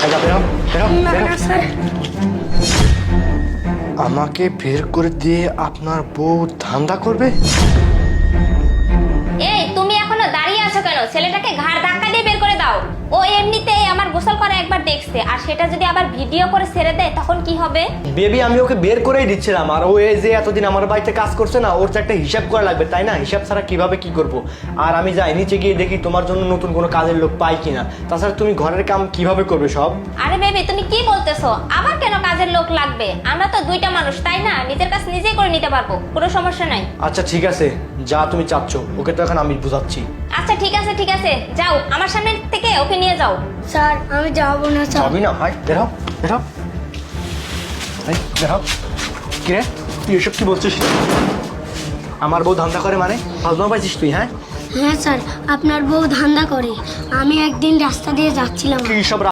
বেরো বেরো না বেরো। না স্যার। আমাকে বের করে দিয়ে আপনার বউ ধান্দা করবে? এই তুমি এখনো দাঁড়িয়ে আছো কেন? ছেলেটাকে ঘাড় ধাক্কা দিয়ে বের করে দাও। ও এমনিতেই আমার গোসল করা একবার দেখছে, আর সেটা যদি আবার ভিডিও করে ছেড়ে দেয় তখন কি হবে? বেবি আমি ওকে বের করেই দিচ্ছিলাম, আর ও এই যে এতদিন আমার বাড়িতে কাজ করছে না, ওর তো একটা হিসাব করা লাগবে তাই না? হিসাব ছাড়া কিভাবে কি করব? আর আমি যাই নিচে গিয়ে দেখি তোমার জন্য নতুন কোনো কাজের লোক পাই কিনা। তাছাড়া তুমি ঘরের কাম কিভাবে করবে সব? আরে বেবি তুমি কি বলতেছো? আবার কেন কাজের লোক লাগবে? আমরা তো দুইটা মানুষ তাই না? নিজের কাজ নিজেই করে নিতে পারবো, কোনো সমস্যা নাই। আচ্ছা ঠিক আছে, যা তুমি চাচ্ছ, ওকে তো এখন আমি বুঝাচ্ছি। আচ্ছা ঠিক আছে ঠিক আছে, যাও আমার সামনে থেকে ওকে নিয়ে যাও। স্যার আমি যাবো না স্যার। যাবি না? হাই বেরো বেরো, এই বেরো। কি রে তুই এসব কি বলছিস? আমার বউ ধান্দা করে মানে? ফালতু পাইছিস তুই? হ্যাঁ হ্যাঁ স্যার, আপনার বউ ধান্দা করে। আমি একদিন রাস্তা দিয়ে যাচ্ছিলাম। কি সব